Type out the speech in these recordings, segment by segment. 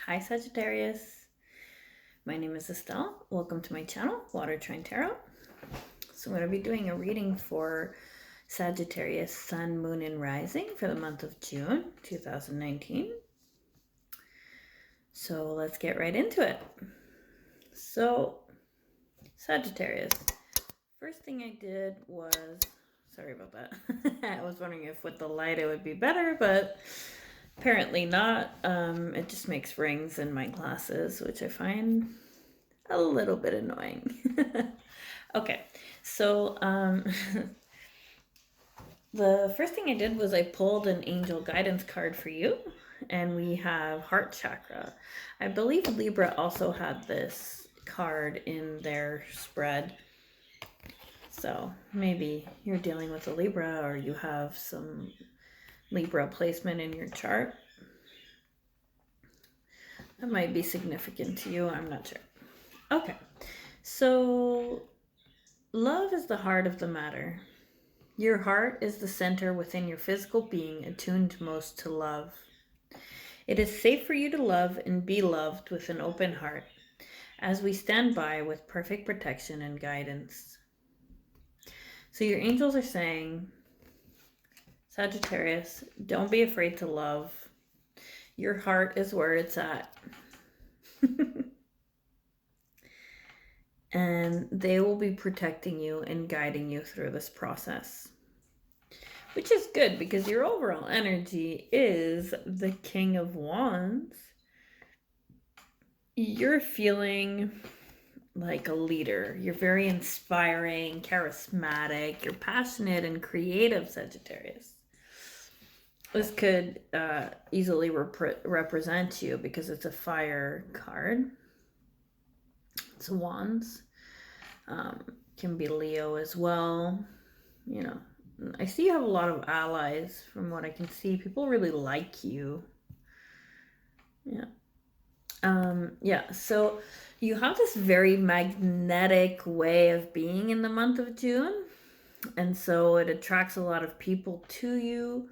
Hi Sagittarius, my name is Estelle. Welcome to my channel, Watertrinetarot Tarot. So I'm going to be doing a reading for Sagittarius Sun, Moon, and Rising for the month of June 2019. So let's get right into it. So Sagittarius, first thing I did was, sorry about that. I was wondering if with the light it would be better, but apparently not. It just makes rings in my glasses, which I find a little bit annoying. Okay, so the first thing I did was I pulled an angel guidance card for you, and we have heart chakra. I believe Libra also had this card in their spread. So maybe you're dealing with a Libra, or you have some Libra placement in your chart. That might be significant to you. I'm not sure. Okay, so love is the heart of the matter. Your heart is the center within your physical being, attuned most to love. It is safe for you to love and be loved with an open heart, as we stand by with perfect protection and guidance. So your angels are saying, Sagittarius, don't be afraid to love. Your heart is where it's at. And they will be protecting you and guiding you through this process. Which is good because your overall energy is the King of Wands. You're feeling like a leader. You're very inspiring, charismatic. You're passionate and creative, Sagittarius. This could easily represent you because it's a fire card. It's Wands. Can be Leo as well. You know, I see you have a lot of allies from what I can see. People really like you. Yeah, so you have this very magnetic way of being in the month of June. And so it attracts a lot of people to you.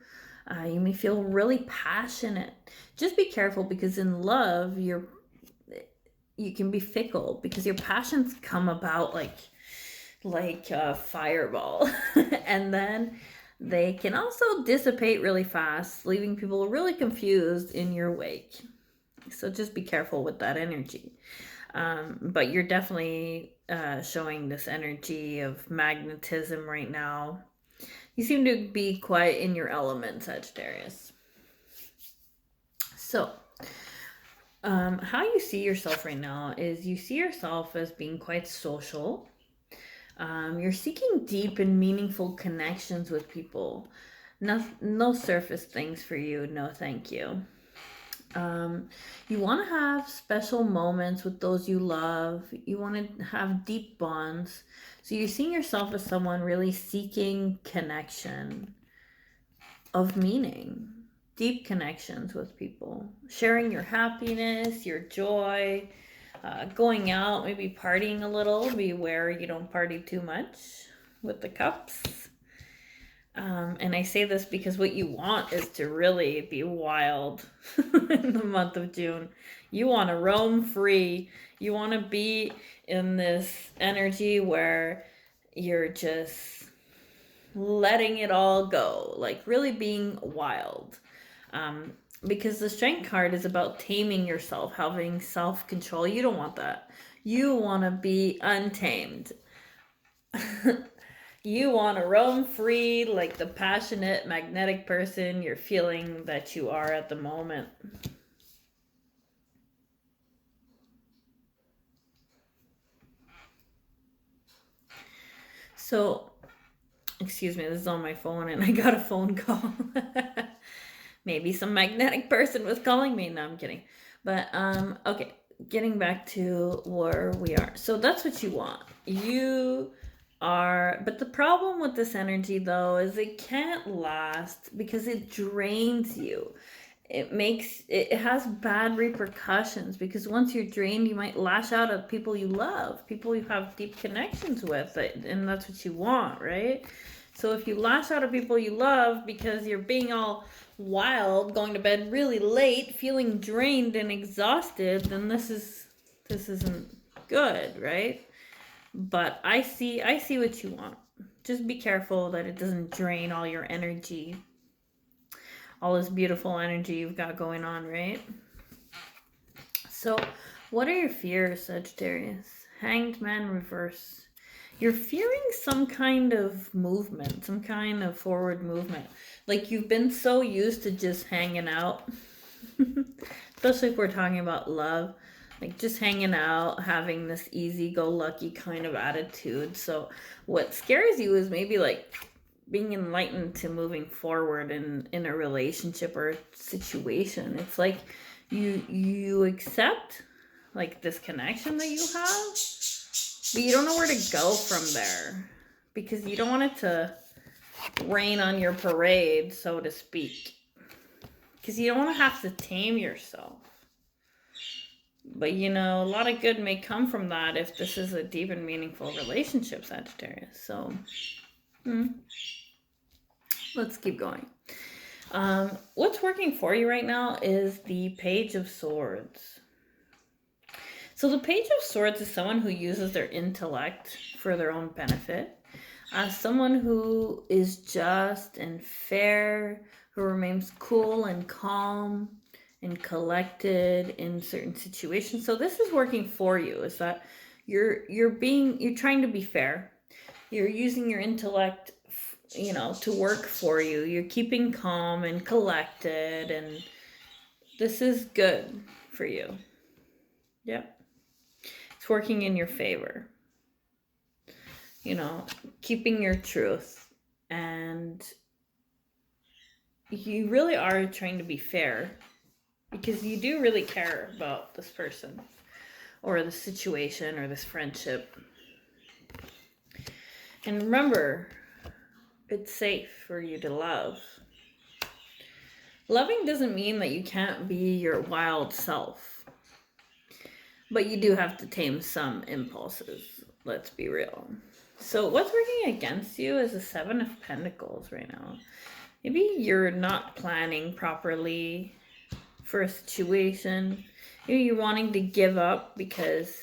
You may feel really passionate. Just be careful because in love, you can be fickle because your passions come about like a fireball. And then they can also dissipate really fast, leaving people really confused in your wake. So just be careful with that energy. But you're definitely showing this energy of magnetism right now. You seem to be quite in your element, Sagittarius. So how you see yourself right now is you see yourself as being quite social. You're seeking deep and meaningful connections with people. No surface things for you. No, thank you. You want to have special moments with those you love. You want to have deep bonds. So you're seeing yourself as someone really seeking connection of meaning. Deep connections with people. Sharing your happiness, your joy. Going out, maybe partying a little. Beware you don't party too much with the cups. And I say this because what you want is to really be wild in the month of June. You want to roam free. You want to be in this energy where you're just letting it all go, like really being wild. Because the Strength card is about taming yourself, having self-control. You don't want that. You want to be untamed. You want to roam free like the passionate, magnetic person you're feeling that you are at the moment. So, excuse me, this is on my phone and I got a phone call. Maybe some magnetic person was calling me. No, I'm kidding. But, okay, getting back to where we are. So that's what you want. But the problem with this energy though is it can't last because it drains you. It has bad repercussions because once you're drained, you might lash out at people you love, people you have deep connections with, and that's what you want, right? So if you lash out at people you love because you're being all wild, going to bed really late, feeling drained and exhausted, then this isn't good, right? But I see what you want. Just be careful that it doesn't drain all your energy. All this beautiful energy you've got going on, right? So, what are your fears, Sagittarius? Hanged Man reverse. You're fearing some kind of movement, some kind of forward movement. Like you've been so used to just hanging out, especially if we're talking about love, like just hanging out, having this easy-go-lucky kind of attitude. So what scares you is maybe like being enlightened to moving forward in a relationship or situation. It's like you accept like this connection that you have, but you don't know where to go from there because you don't want it to rain on your parade, so to speak, because you don't want to have to tame yourself. But you know, a lot of good may come from that if this is a deep and meaningful relationship, Sagittarius. So let's keep going. What's working for you right now is the Page of Swords. So the Page of Swords is someone who uses their intellect for their own benefit. Someone who is just and fair, who remains cool and calm and collected in certain situations. So this is working for you, is that you're trying to be fair. You're using your intellect, you know, to work for you. You're keeping calm and collected, and this is good for you. Yep. It's working in your favor. You know, keeping your truth, and you really are trying to be fair because you do really care about this person or the situation or this friendship. And remember, it's safe for you to love. Loving doesn't mean that you can't be your wild self, but you do have to tame some impulses. Let's be real. So what's working against you is the Seven of Pentacles right now. Maybe you're not planning properly for a situation. Maybe you're wanting to give up because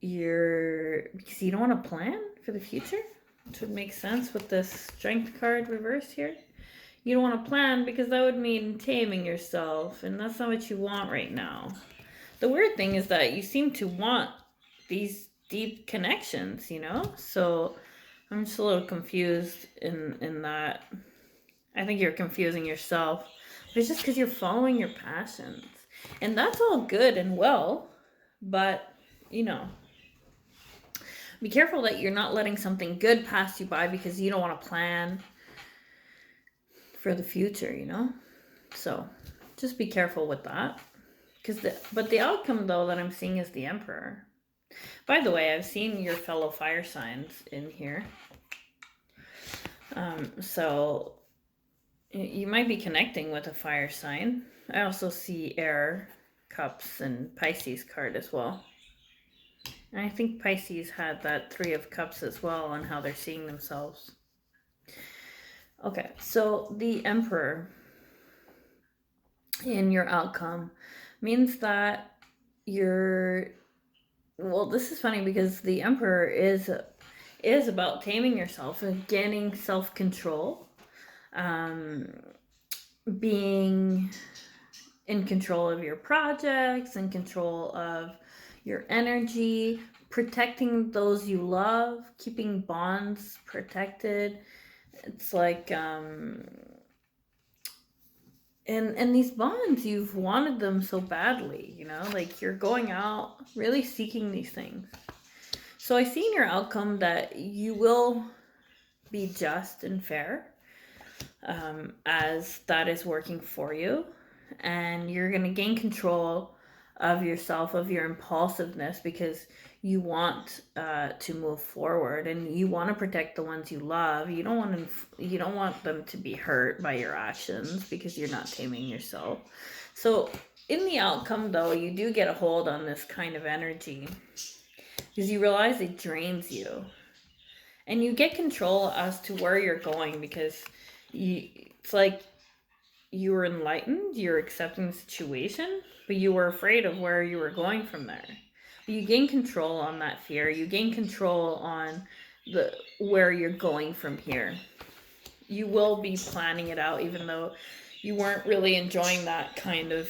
you don't want to plan for the future, which would make sense with this Strength card reversed here. You don't want to plan because that would mean taming yourself, and that's not what you want right now. The weird thing is that you seem to want these deep connections, you know? So I'm just a little confused in that. I think you're confusing yourself. But it's just because you're following your passions. And that's all good and well, but, you know, be careful that you're not letting something good pass you by because you don't want to plan for the future, you know? So just be careful with that. But the outcome, though, that I'm seeing is the Emperor. By the way, I've seen your fellow fire signs in here. So you might be connecting with a fire sign. I also see air, cups, and Pisces card as well. And I think Pisces had that Three of Cups as well on how they're seeing themselves. Okay, so the Emperor in your outcome means that this is funny because the Emperor is about taming yourself and gaining self-control, being in control of your projects, in control of your energy, protecting those you love, keeping bonds protected. It's like, and these bonds, you've wanted them so badly, you know, like you're going out really seeking these things. So I see in your outcome that you will be just and fair, as that is working for you, and you're going to gain control of yourself, of your impulsiveness, because you want to move forward and you want to protect the ones you love. You don't want them to be hurt by your actions because you're not taming yourself. So in the outcome, though, you do get a hold on this kind of energy because you realize it drains you, and you get control as to where you're going because it's like you were enlightened, you're accepting the situation, but you were afraid of where you were going from there. You gain control on that fear. You gain control on where you're going from here. You will be planning it out, even though you weren't really enjoying that kind of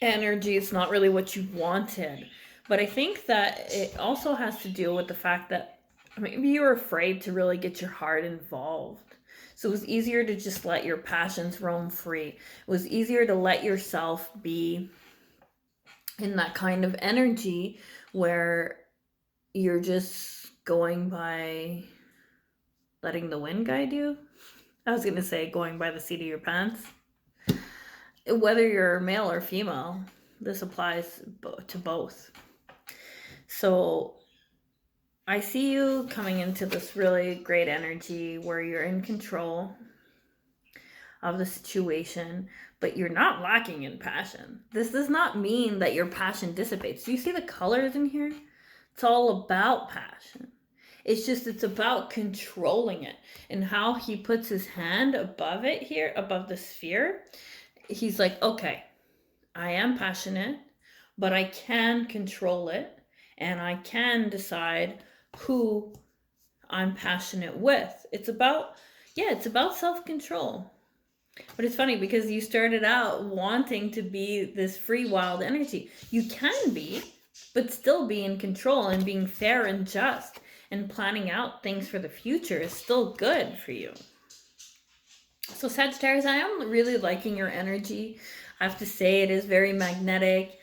energy. It's not really what you wanted. But I think that it also has to do with the fact that maybe you were afraid to really get your heart involved. So it was easier to just let your passions roam free. It was easier to let yourself be in that kind of energy where you're just going by letting the wind guide you. I was going to say going by the seat of your pants. Whether you're male or female, this applies to both. So I see you coming into this really great energy where you're in control of the situation, but you're not lacking in passion. This does not mean that your passion dissipates. Do you see the colors in here? It's all about passion. It's about controlling it. And how he puts his hand above it here, above the sphere, he's like, okay, I am passionate, but I can control it, and I can decide who I'm passionate with. It's about self-control. But it's funny because you started out wanting to be this free, wild energy. You can be, but still be in control, and being fair and just and planning out things for the future is still good for you. So Sagittarius, I am really liking your energy. I have to say it is very magnetic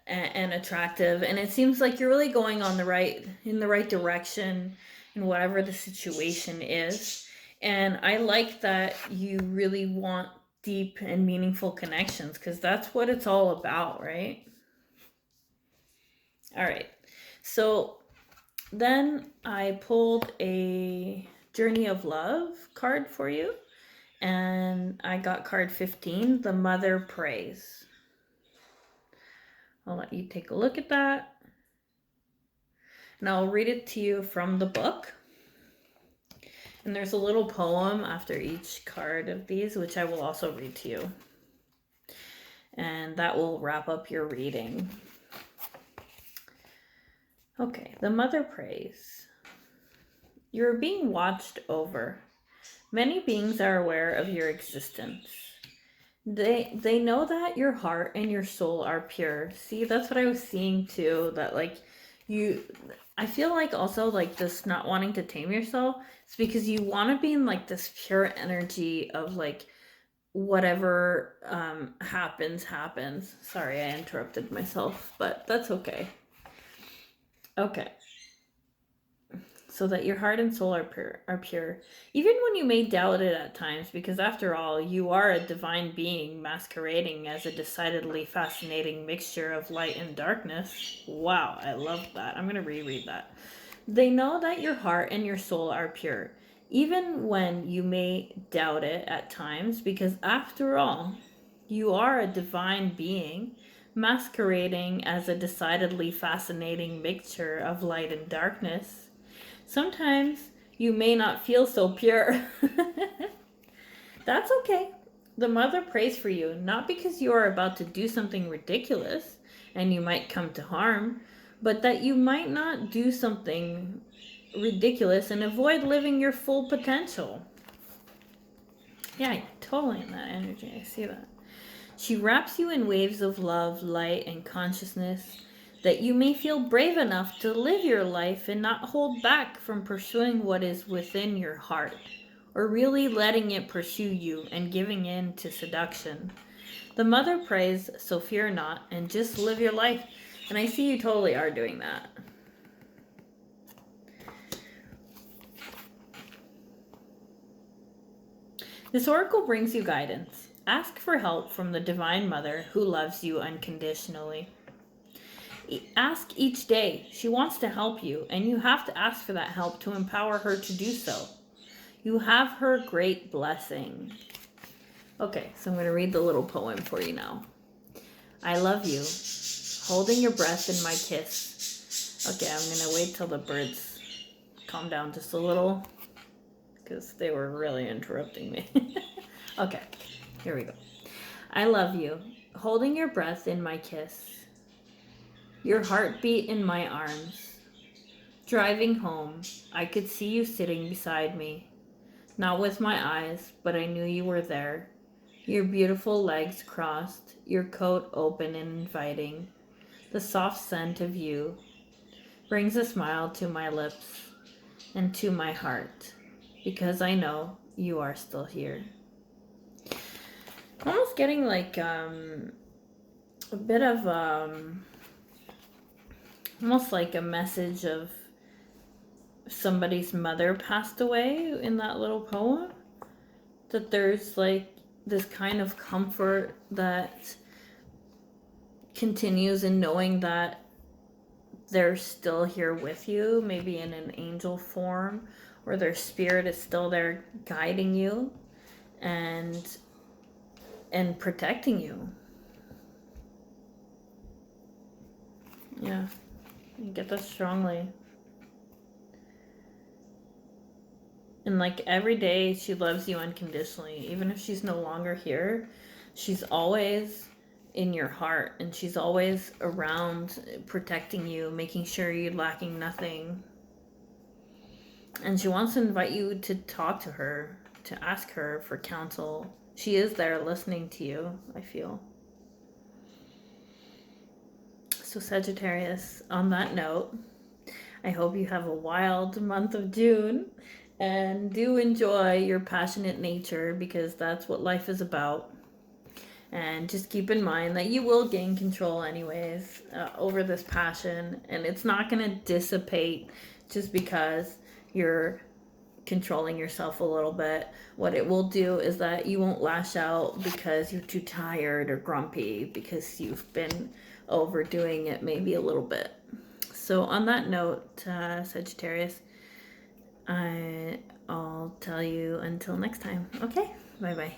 and attractive, and it seems like you're really going in the right direction in whatever the situation is. And I like that you really want deep and meaningful connections, because that's what it's all about, right? All right. So then I pulled a Journey of Love card for you, and I got card 15, The Mother Prays. I'll let you take a look at that, and I'll read it to you from the book. And there's a little poem after each card of these, which I will also read to you. And that will wrap up your reading. Okay, the Mother Prays. You're being watched over. Many beings are aware of your existence. They know that your heart and your soul are pure. See, that's what I was seeing too, that like I feel like also like this not wanting to tame yourself, it's because you want to be in like this pure energy of like whatever happens. Sorry, I interrupted myself, but that's okay. Okay. So that your heart and soul are pure, even when you may doubt it at times, because after all, you are a divine being masquerading as a decidedly fascinating mixture of light and darkness. Wow, I love that. I'm going to reread that. They know that your heart and your soul are pure, even when you may doubt it at times, because after all, you are a divine being masquerading as a decidedly fascinating mixture of light and darkness. Sometimes you may not feel so pure. That's okay. The Mother prays for you, not because you are about to do something ridiculous and you might come to harm, but that you might not do something ridiculous and avoid living your full potential. Yeah, totally in that energy. I see that. She wraps you in waves of love, light, and consciousness, that you may feel brave enough to live your life and not hold back from pursuing what is within your heart, or really letting it pursue you and giving in to seduction. The Mother prays, so fear not, and just live your life. And I see you totally are doing that. This oracle brings you guidance. Ask for help from the Divine Mother who loves you unconditionally. Ask each day. She wants to help you, and you have to ask for that help to empower her to do so. You have her great blessing. Okay, so I'm going to read the little poem for you now. I love you, holding your breath in my kiss. Okay, I'm going to wait till the birds calm down just a little, because they were really interrupting me. Okay, here we go. I love you. Holding your breath in my kiss. Your heartbeat in my arms. Driving home, I could see you sitting beside me. Not with my eyes, but I knew you were there. Your beautiful legs crossed, your coat open and inviting. The soft scent of you brings a smile to my lips and to my heart, because I know you are still here. I'm almost getting like a bit of almost like a message of somebody's mother passed away in that little poem. That there's like this kind of comfort that continues in knowing that they're still here with you, maybe in an angel form, or their spirit is still there guiding you and protecting you. Yeah, you get that strongly. And like every day she loves you unconditionally. Even if she's no longer here, she's always in your heart, and she's always around protecting you, making sure you're lacking nothing. And she wants to invite you to talk to her, to ask her for counsel. She is there listening to you, I feel. So Sagittarius, on that note, I hope you have a wild month of June and do enjoy your passionate nature, because that's what life is about. And just keep in mind that you will gain control anyways over this passion, and it's not going to dissipate just because you're controlling yourself a little bit. What it will do is that you won't lash out because you're too tired or grumpy because you've been overdoing it maybe a little bit. So on that note, Sagittarius, I'll tell you until next time. Okay, bye bye.